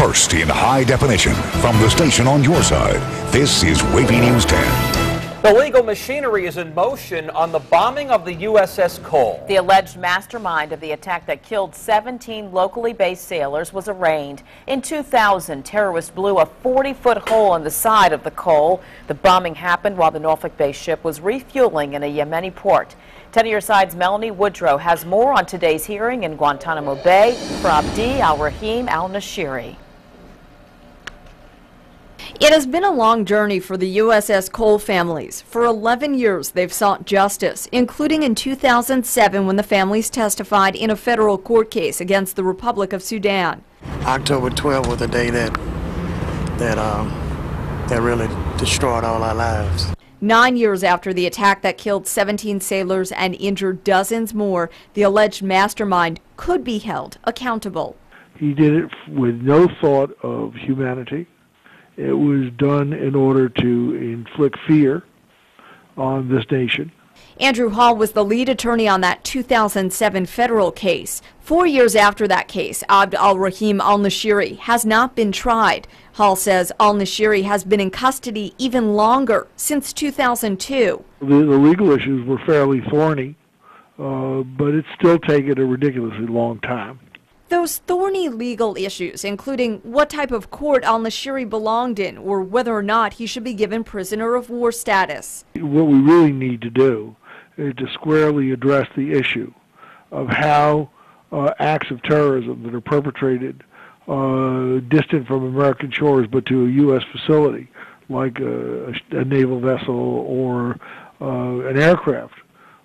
first in high definition from the station on your side. This is WAVY News 10. The legal machinery is in motion on the bombing of the USS Cole. The alleged mastermind of the attack that killed 17 locally based sailors was arraigned. In 2000, terrorists blew a 40-foot hole in the side of the Cole. The bombing happened while the Norfolk-based ship was refueling in a Yemeni port. 10 of your side's Melanie Woodrow has more on today's hearing in Guantanamo Bay for Abdi Al-Rahim Al-Nashiri. It has been a long journey for the USS Cole families. For 11 years, they've sought justice, including in 2007 when the families testified in a federal court case against the Republic of Sudan. October 12th was the day that really destroyed all our lives. 9 years after the attack that killed 17 sailors and injured dozens more, the alleged mastermind could be held accountable. He did it with no thought of humanity. It was done in order to inflict fear on this nation. Andrew Hall was the lead attorney on that 2007 federal case. 4 years after that case, Abd al-Rahim al-Nashiri has not been tried. Hall says al-Nashiri has been in custody even longer, since 2002. The legal issues were fairly thorny, but it's still taken a ridiculously long time. Those thorny legal issues, including what type of court al-Nashiri belonged in or whether or not he should be given prisoner of war status. What we really need to do is to squarely address the issue of how acts of terrorism that are perpetrated distant from American shores but to a U.S. facility, like a naval vessel or an aircraft,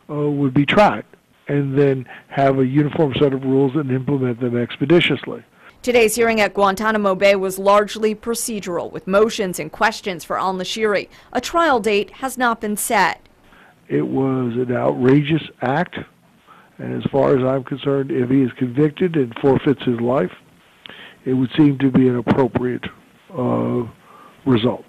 would be tried, and then have a uniform set of rules and implement them expeditiously. Today's hearing at Guantanamo Bay was largely procedural, with motions and questions for al-Nashiri. A trial date has not been set. It was an outrageous act, and as far as I'm concerned, if he is convicted and forfeits his life, it would seem to be an appropriate result.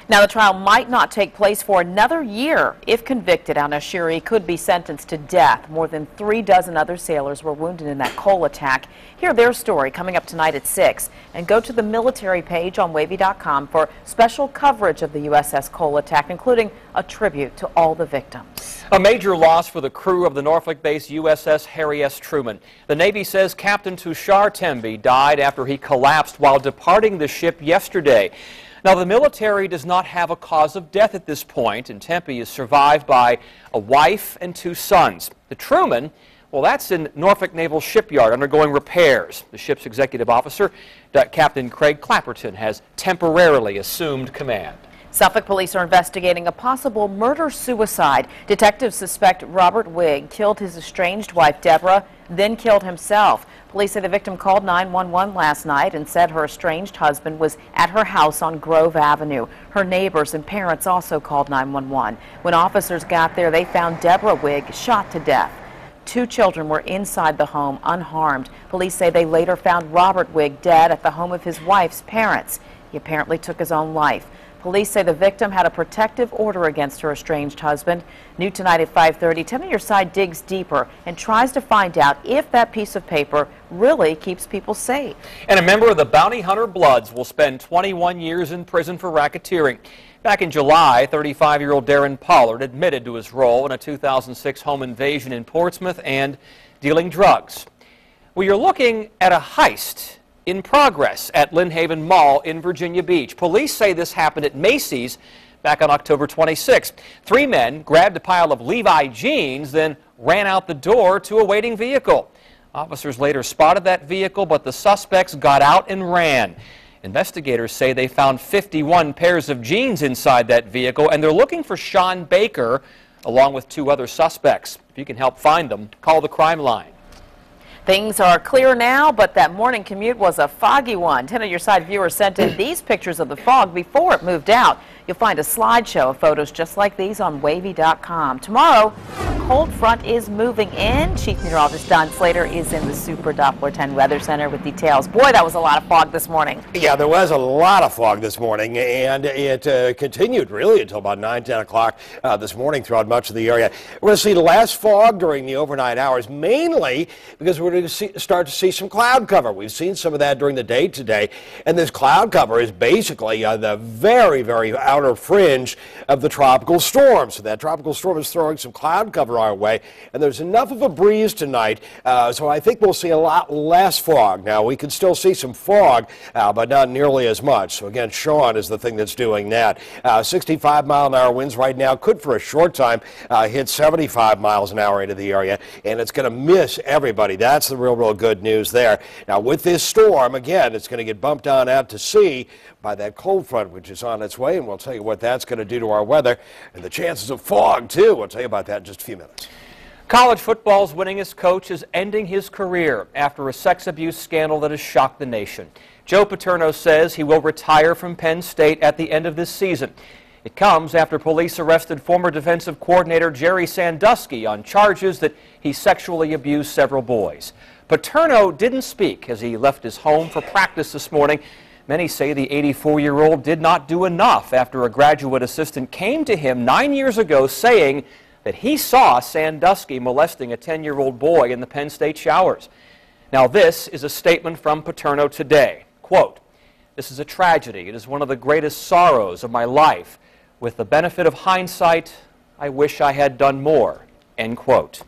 Now, the trial might not take place for another year. If convicted, al-Nashiri could be sentenced to death. More than 3 dozen other sailors were wounded in that Cole attack. Hear their story coming up tonight at 6. And go to the military page on WAVY.com for special coverage of the USS Cole attack, including a tribute to all the victims. A major loss for the crew of the Norfolk-based USS Harry S. Truman. The Navy says Captain Tushar Tembe died after he collapsed while departing the ship yesterday. Now, the military does not have a cause of death at this point, and Tempe is survived by a wife and 2 sons. The Truman, well, that's in Norfolk Naval Shipyard undergoing repairs. The ship's executive officer, Captain Craig Clapperton, has temporarily assumed command. Suffolk police are investigating a possible murder-suicide. Detectives suspect Robert Wigg killed his estranged wife, Deborah, then killed himself. Police say the victim called 911 last night and said her estranged husband was at her house on Grove Avenue. Her neighbors and parents also called 911. When officers got there, they found Deborah Wigg shot to death. 2 children were inside the home unharmed. Police say they later found Robert Wigg dead at the home of his wife's parents. He apparently took his own life. Police say the victim had a protective order against her estranged husband. New tonight at 5:30, 10 on your side digs deeper and tries to find out if that piece of paper really keeps people safe. And a member of the Bounty Hunter Bloods will spend 21 years in prison for racketeering. Back in July, 35-year-old Darren Pollard admitted to his role in a 2006 home invasion in Portsmouth and dealing drugs. Well, you're looking at a heist in progress at Lynn Haven Mall in Virginia Beach. Police say this happened at Macy's back on October 26th. 3 men grabbed a pile of Levi jeans, then ran out the door to a waiting vehicle. Officers later spotted that vehicle, but the suspects got out and ran. Investigators say they found 51 pairs of jeans inside that vehicle, and they're looking for Sean Baker along with 2 other suspects. If you can help find them, call the crime line. Things are clear now, but that morning commute was a foggy one. 10 on your side viewers sent in these pictures of the fog before it moved out. You'll find a slideshow of photos just like these on WAVY.com. Tomorrow, a cold front is moving in. Chief Meteorologist Don Slater is in the Super Doppler 10 Weather Center with details. Boy, that was a lot of fog this morning. Yeah, there was a lot of fog this morning, and it continued really until about 9, 10 o'clock this morning throughout much of the area. We're going to see less fog during the overnight hours, mainly because we're going to start to see some cloud cover. We've seen some of that during the day today, and this cloud cover is basically the very, very outer fringe of the tropical storm. So that tropical storm is throwing some cloud cover our way, and there's enough of a breeze tonight, so I think we'll see a lot less fog. Now, we can still see some fog, but not nearly as much. So again, Sean is the thing that's doing that. 65-mile-an-hour winds right now could for a short time hit 75 miles an hour into the area, and it's going to miss everybody. That's the real good news there. Now, with this storm, again, it's going to get bumped on out to sea by that cold front, which is on its way, and we'll tell you what that's going to do to our weather and the chances of fog, too. We'll tell you about that in just a few minutes. College football's winningest coach is ending his career after a sex abuse scandal that has shocked the nation. Joe Paterno says he will retire from Penn State at the end of this season. It comes after police arrested former defensive coordinator Jerry Sandusky on charges that he sexually abused several boys. Paterno didn't speak as he left his home for practice this morning. Many say the 84-year-old did not do enough after a graduate assistant came to him 9 years ago saying that he saw Sandusky molesting a 10-year-old boy in the Penn State showers. Now, this is a statement from Paterno today. Quote, "This is a tragedy. It is one of the greatest sorrows of my life. With the benefit of hindsight, I wish I had done more." End quote.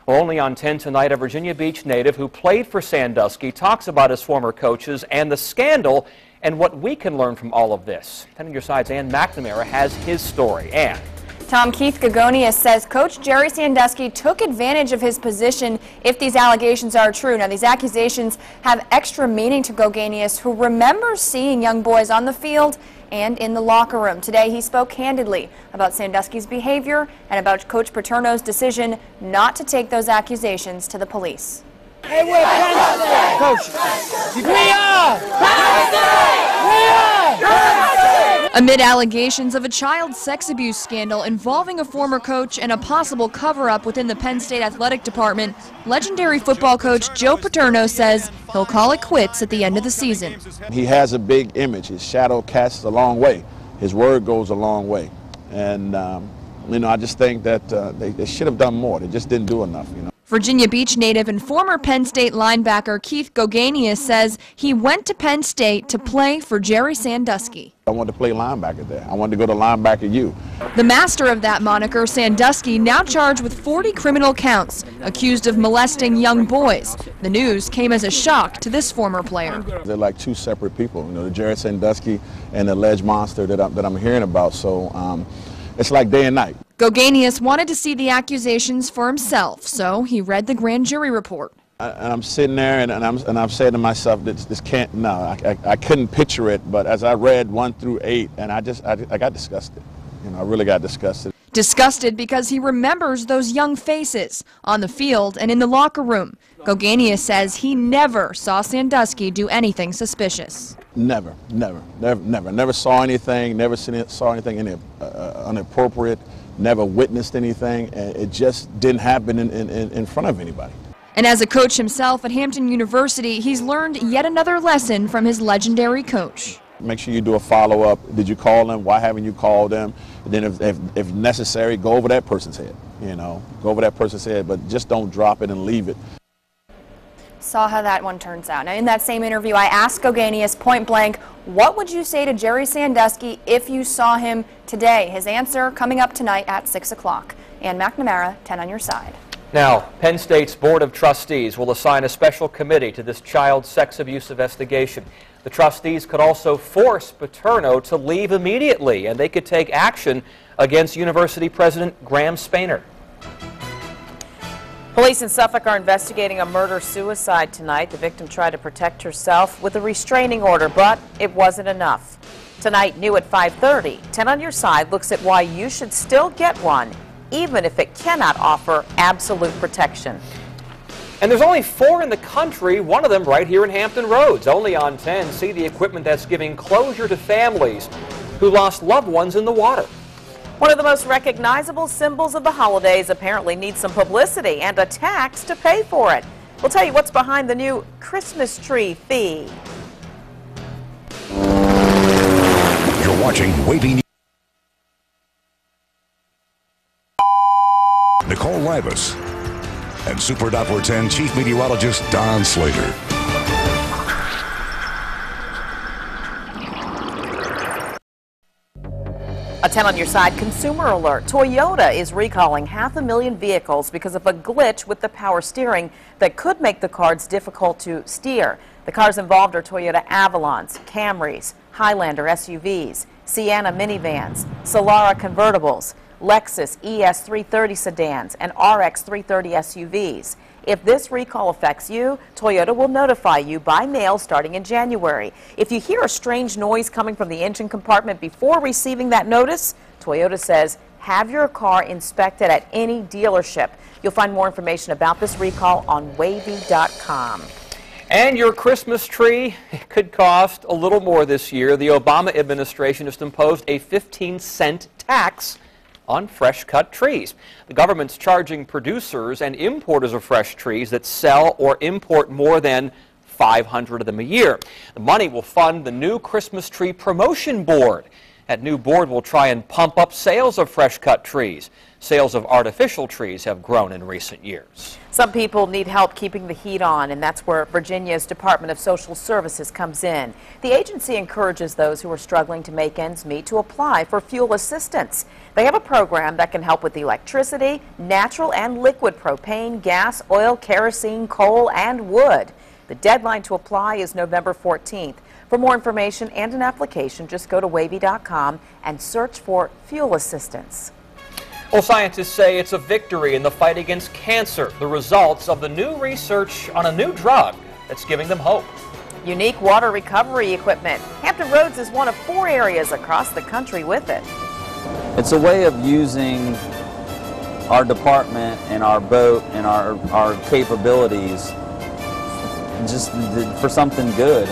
Well, only on 10 tonight, a Virginia Beach native who played for Sandusky talks about his former coaches and the scandal and what we can learn from all of this. 10 on your side's Ann McNamara has his story. Ann. Tom, Keith Gogonius says Coach Jerry Sandusky took advantage of his position if these allegations are true. Now, these accusations have extra meaning to Gogonius, who remembers seeing young boys on the field and in the locker room. Today, he spoke candidly about Sandusky's behavior and about Coach Paterno's decision not to take those accusations to the police. Hey, we're Penn State! Coach, we are! Penn State! We are! Penn State! Amid allegations of a child sex abuse scandal involving a former coach and a possible cover-up within the Penn State athletic department, legendary football coach Joe Paterno says he'll call it quits at the end of the season. He has a big image. His shadow casts a long way. His word goes a long way. And, you know, I just think that they should have done more. They just didn't do enough, you know. Virginia Beach native and former Penn State linebacker Keith Gogonius says he went to Penn State to play for Jerry Sandusky. I wanted to play linebacker there. I wanted to go to linebacker U. The master of that moniker, Sandusky, now charged with 40 criminal counts, accused of molesting young boys. The news came as a shock to this former player. They're like two separate people, you know, the Jerry Sandusky and the alleged monster that I'm hearing about. So it's like day and night. Gogonius wanted to see the accusations for himself, so he read the grand jury report. And I'm sitting there and I'm saying to myself, this can't, no, I couldn't picture it. But as I read 1 through 8, and I got disgusted. You know, I really got disgusted. Disgusted because he remembers those young faces on the field and in the locker room. Gogonius says he never saw Sandusky do anything suspicious. Never saw anything, saw anything inappropriate, never witnessed anything, and it just didn't happen in front of anybody. And as a coach himself at Hampton University, he's learned yet another lesson from his legendary coach. Make sure you do a follow-up. Did you call them? Why haven't you called them? And then if necessary, go over that person's head. You know, go over that person's head, but just don't drop it and leave it. Saw how that one turns out. Now, in that same interview, I asked Gogonius point blank, what would you say to Jerry Sandusky if you saw him today? His answer coming up tonight at 6 o'clock. Ann McNamara, 10 on your side. Now, Penn State's Board of Trustees will assign a special committee to this child sex abuse investigation. The trustees could also force Paterno to leave immediately, and they could take action against University President Graham Spainer. Police in Suffolk are investigating a murder-suicide tonight. The victim tried to protect herself with a restraining order, but it wasn't enough. Tonight, new at 5:30, 10 on your side looks at why you should still get one, even if it cannot offer absolute protection. And there's only 4 in the country, one of them right here in Hampton Roads. Only on 10, see the equipment that's giving closure to families who lost loved ones in the water. One of the most recognizable symbols of the holidays apparently needs some publicity and a tax to pay for it. We'll tell you what's behind the new Christmas tree fee. You're watching WAVY News. Nicole Rivas and Super Doppler 10 Chief Meteorologist Don Slater. A 10 on your side consumer alert. Toyota is recalling 500,000 vehicles because of a glitch with the power steering that could make the cars difficult to steer. The cars involved are Toyota Avalons, Camrys, Highlander SUVs, Sienna minivans, Solara convertibles, Lexus ES330 sedans, and RX 330 SUVs. If this recall affects you, Toyota will notify you by mail starting in January. If you hear a strange noise coming from the engine compartment before receiving that notice, Toyota says have your car inspected at any dealership. You'll find more information about this recall on WAVY.com. And your Christmas tree could cost a little more this year. The Obama administration just imposed a 15-cent tax on fresh-cut trees. The government's charging producers and importers of fresh trees that sell or import more than 500 of them a year. The money will fund the new Christmas tree promotion board. That new board will try and pump up sales of fresh-cut trees. Sales of artificial trees have grown in recent years. Some people need help keeping the heat on, and that's where Virginia's Department of Social Services comes in. The agency encourages those who are struggling to make ends meet to apply for fuel assistance. They have a program that can help with electricity, natural and liquid propane, gas, oil, kerosene, coal, and wood. The deadline to apply is November 14th. For more information and an application, just go to WAVY.com and search for fuel assistance. Well, scientists say it's a victory in the fight against cancer, the results of the new research on a new drug that's giving them hope. Unique water recovery equipment. Hampton Roads is one of 4 areas across the country with it. It's a way of using our department and our boat and our capabilities just for something good.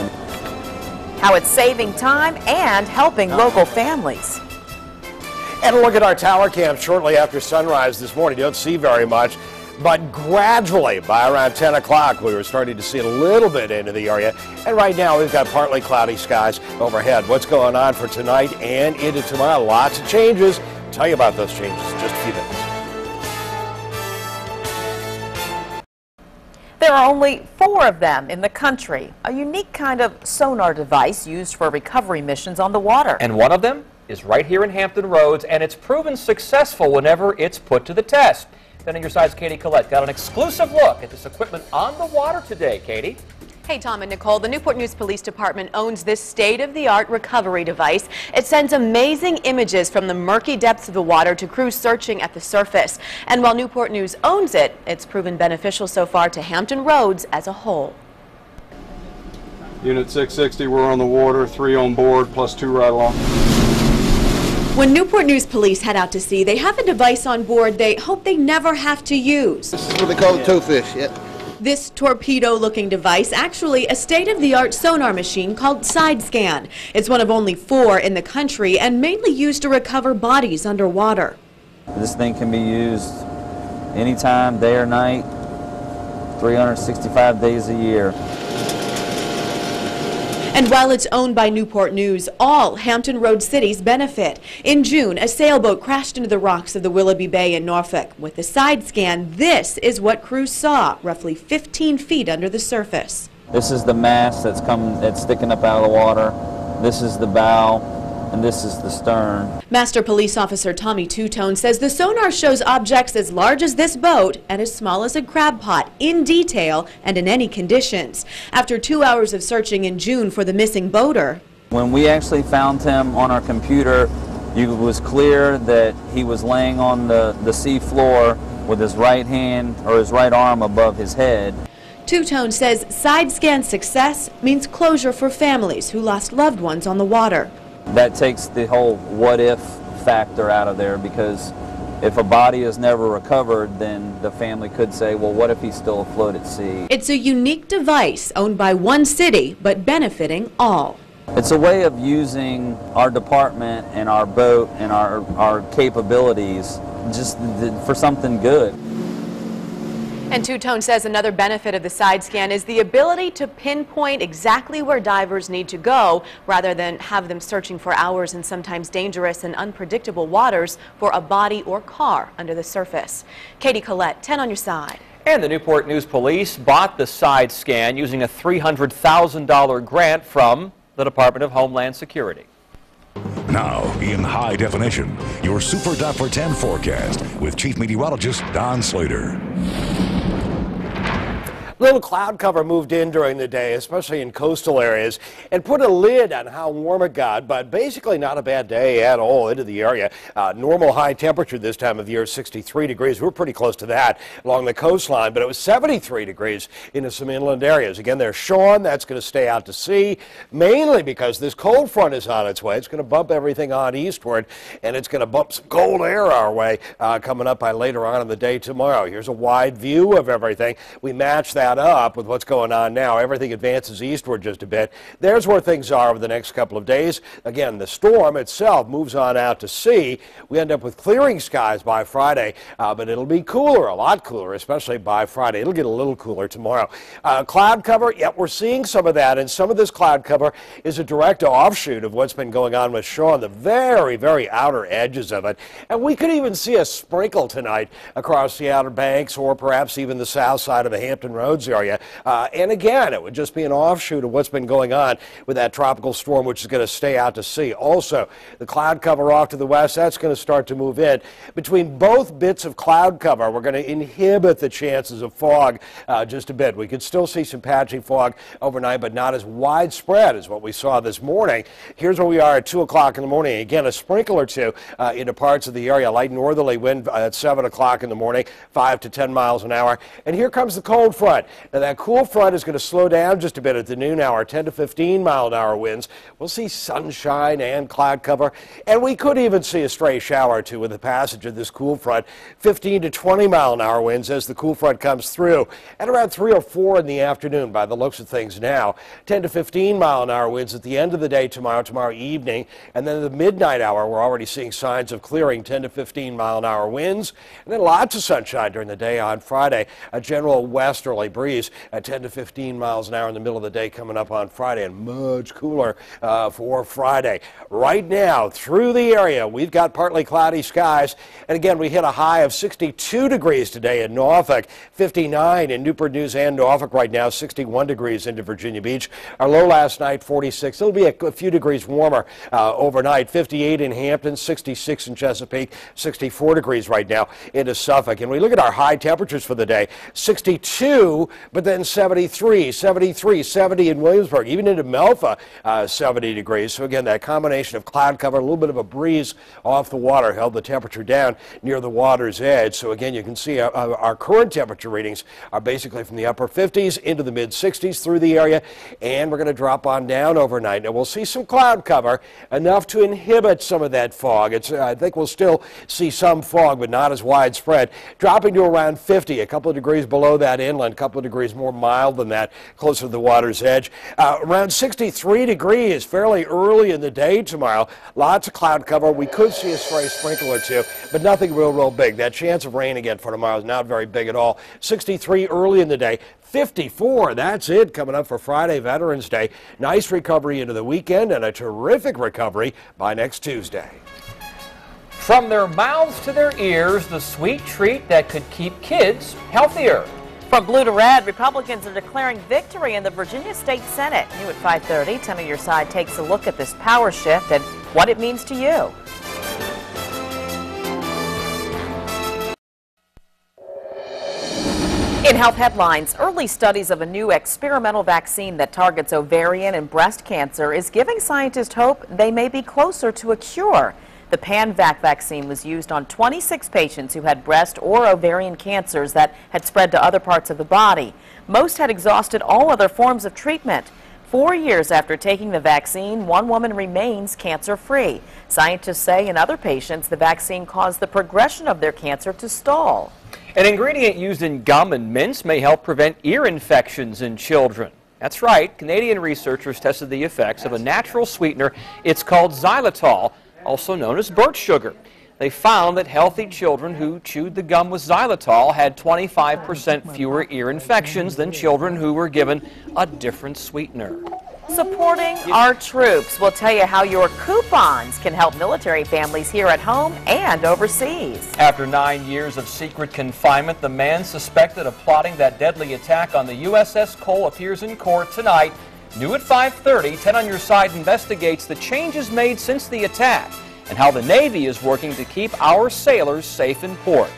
How it's saving time and helping local families. And a look at our tower cam shortly after sunrise this morning. You don't see very much, but gradually by around 10 o'clock we were starting to see a little bit into the area. And right now we've got partly cloudy skies overhead. What's going on for tonight and into tomorrow? Lots of changes. I'll tell you about those changes in just a few minutes. There are only 4 of them in the country, a unique kind of sonar device used for recovery missions on the water. And one of them is right here in Hampton Roads, and it's proven successful whenever it's put to the test. Then on your side's Katie Collette got an exclusive look at this equipment on the water today. Katie? Hey, Tom and Nicole, the Newport News Police Department owns this state-of-the-art recovery device. It sends amazing images from the murky depths of the water to crews searching at the surface. And while Newport News owns it, it's proven beneficial so far to Hampton Roads as a whole. Unit 660, we're on the water, 3 on board, plus 2 right along. When Newport News Police head out to sea, they have a device on board they hope they never have to use. This is what they call a towfish, yeah. This torpedo-looking device, actually a state-of-the-art sonar machine called SideScan. It's one of only 4 in the country and mainly used to recover bodies underwater. This thing can be used anytime, day or night, 365 days a year. And while it's owned by Newport News, all Hampton Roads cities benefit. In June, a sailboat crashed into the rocks of the Willoughby Bay in Norfolk. With the side scan, this is what crews saw, roughly 15 feet under the surface. This is the mast that's sticking up out of the water. This is the bow, and this is the stern. Master Police Officer Tommy Two-Tone says the sonar shows objects as large as this boat and as small as a crab pot in detail and in any conditions. After 2 hours of searching in June for the missing boater. When we actually found him on our computer, it was clear that he was laying on the sea floor with his right hand or his right arm above his head. Two-Tone says side scan success means closure for families who lost loved ones on the water. That takes the whole what-if factor out of there, because if a body is never recovered, then the family could say, well, what if he's still afloat at sea? It's a unique device owned by one city, but benefiting all. It's a way of using our department and our boat and our capabilities just for something good. And Two-Tone says another benefit of the side scan is the ability to pinpoint exactly where divers need to go rather than have them searching for hours in sometimes dangerous and unpredictable waters for a body or car under the surface. Katie Collette, 10 on your side. And the Newport News Police bought the side scan using a $300,000 grant from the Department of Homeland Security. Now, in high definition, your Super Doppler 10 forecast with Chief Meteorologist Don Slater. Little cloud cover moved in during the day, especially in coastal areas, and put a lid on how warm it got, but basically not a bad day at all into the area. Normal high temperature this time of year, 63 degrees. We're pretty close to that along the coastline, but it was 73 degrees into some inland areas. Again, there's Sean. That's going to stay out to sea, mainly because this cold front is on its way. It's going to bump everything on eastward, and it's going to bump some cold air our way coming up by later on in the day tomorrow. Here's a wide view of everything. We match that up with what's going on now. Everything advances eastward just a bit. There's where things are over the next couple of days. Again, the storm itself moves on out to sea. We end up with clearing skies by Friday, but it'll be cooler, a lot cooler, especially by Friday. It'll get a little cooler tomorrow. Cloud cover, yeah, we're seeing some of that, and some of this cloud cover is a direct offshoot of what's been going on with Sean, the very, very outer edges of it. And we could even see a sprinkle tonight across the Outer Banks or perhaps even the south side of the Hampton Roads area. And again, it would just be an offshoot of what's been going on with that tropical storm, which is going to stay out to sea. Also, the cloud cover off to the west, that's going to start to move in. Between both bits of cloud cover, we're going to inhibit the chances of fog just a bit. We could still see some patchy fog overnight, but not as widespread as what we saw this morning. Here's where we are at 2 o'clock in the morning. Again, a sprinkle or two into parts of the area. Light northerly wind at 7 o'clock in the morning, 5 to 10 miles an hour. And here comes the cold front. Now, that cool front is going to slow down just a bit at the noon hour, 10 to 15 mile an hour winds. We'll see sunshine and cloud cover, and we could even see a stray shower or two with the passage of this cool front, 15 to 20 mile an hour winds as the cool front comes through. At around 3 or 4 in the afternoon, by the looks of things now, 10 to 15 mile an hour winds at the end of the day tomorrow evening, and then at the midnight hour, we're already seeing signs of clearing, 10 to 15 mile an hour winds, and then lots of sunshine during the day on Friday. A general westerly breeze at 10 to 15 miles an hour in the middle of the day coming up on Friday, and much cooler for Friday. Right now, through the area, we've got partly cloudy skies, and again, we hit a high of 62 degrees today in Norfolk, 59 in Newport News and Norfolk right now, 61 degrees into Virginia Beach. Our low last night, 46. It'll be a few degrees warmer overnight, 58 in Hampton, 66 in Chesapeake, 64 degrees right now into Suffolk. And we look at our high temperatures for the day, 62, but then 73, 73, 70 in Williamsburg, even into Melfa, 70 degrees. So again, that combination of cloud cover, a little bit of a breeze off the water held the temperature down near the water's edge. So again, you can see our current temperature readings are basically from the upper 50s into the mid 60s through the area, and we're going to drop on down overnight. Now we'll see some cloud cover, enough to inhibit some of that fog. I think we'll still see some fog, but not as widespread, dropping to around 50, a couple of degrees below that inland, a couple of degrees more mild than that, closer to the water's edge. Around 63 degrees fairly early in the day tomorrow. Lots of cloud cover. We could see a stray sprinkle or two, but nothing real big. That chance of rain again for tomorrow is not very big at all. 63 early in the day. 54, that's it, coming up for Friday, Veterans Day. Nice recovery into the weekend and a terrific recovery by next Tuesday. From their mouths to their ears, the sweet treat that could keep kids healthier. From blue to red, Republicans are declaring victory in the Virginia State Senate. New at 5:30, 10 on your side takes a look at this power shift and what it means to you. In health headlines, early studies of a new experimental vaccine that targets ovarian and breast cancer is giving scientists hope they may be closer to a cure. The PanVac vaccine was used on 26 patients who had breast or ovarian cancers that had spread to other parts of the body. Most had exhausted all other forms of treatment. 4 years after taking the vaccine, one woman remains cancer-free. Scientists say in other patients, the vaccine caused the progression of their cancer to stall. An ingredient used in gum and mints may help prevent ear infections in children. That's right. Canadian researchers tested the effects of a natural sweetener. It's called xylitol, also known as birch sugar. They found that healthy children who chewed the gum with xylitol had 25% fewer ear infections than children who were given a different sweetener. Supporting our troops. We'll tell you how your coupons can help military families here at home and overseas. After 9 years of secret confinement, the man suspected of plotting that deadly attack on the USS Cole appears in court tonight. New at 5:30, 10 on Your Side investigates the changes made since the attack and how the Navy is working to keep our sailors safe in port.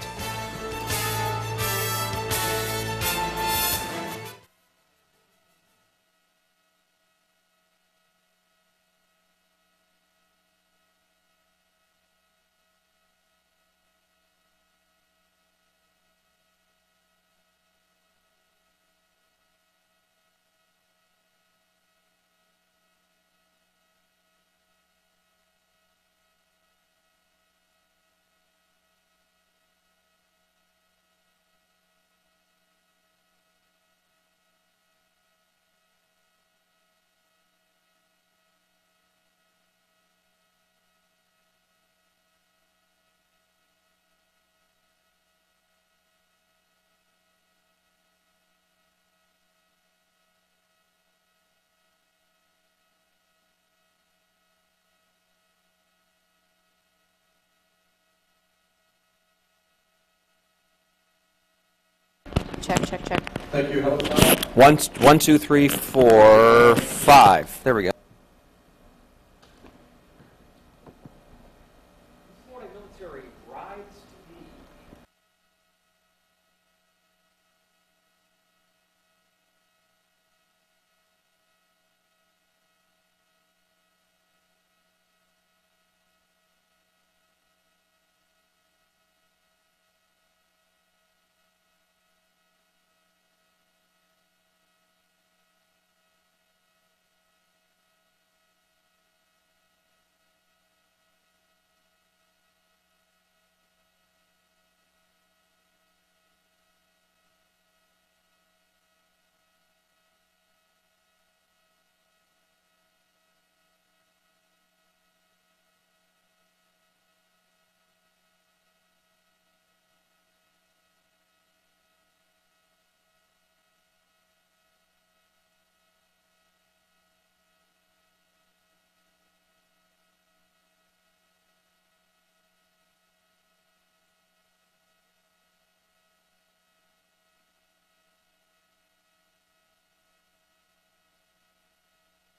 Check, check, check. Thank you. 1, 2, 3, 4, 5. There we go. This morning, military brides to be.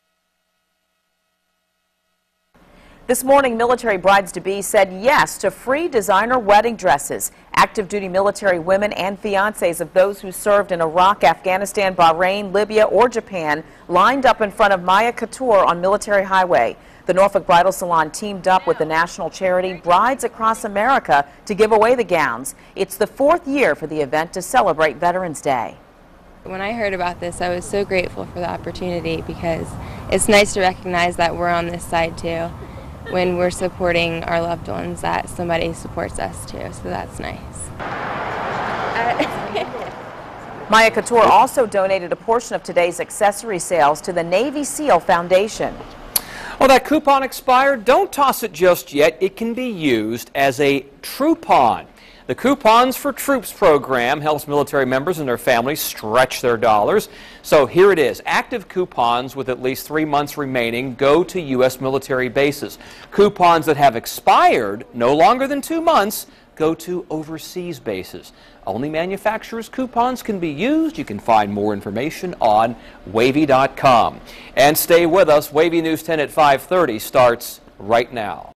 This morning, military brides-to-be said yes to free designer wedding dresses. Active duty military women and fiancés of those who served in Iraq, Afghanistan, Bahrain, Libya, or Japan lined up in front of Maya Couture on Military Highway. The Norfolk Bridal Salon teamed up with the national charity Brides Across America to give away the gowns. It's the 4th year for the event to celebrate Veterans Day. When I heard about this, I was so grateful for the opportunity because it's nice to recognize that we're on this side too. When we're supporting our loved ones, that somebody supports us too, so that's nice. Maya Couture also donated a portion of today's accessory sales to the Navy SEAL Foundation. Well, that coupon expired. Don't toss it just yet. It can be used as a Troupon. The Coupons for Troops program helps military members and their families stretch their dollars. So here it is. Active coupons with at least 3 months remaining go to U.S. military bases. Coupons that have expired no longer than 2 months go to overseas bases. Only manufacturers' coupons can be used. You can find more information on WAVY.com. And stay with us. WAVY News 10 at 5:30 starts right now.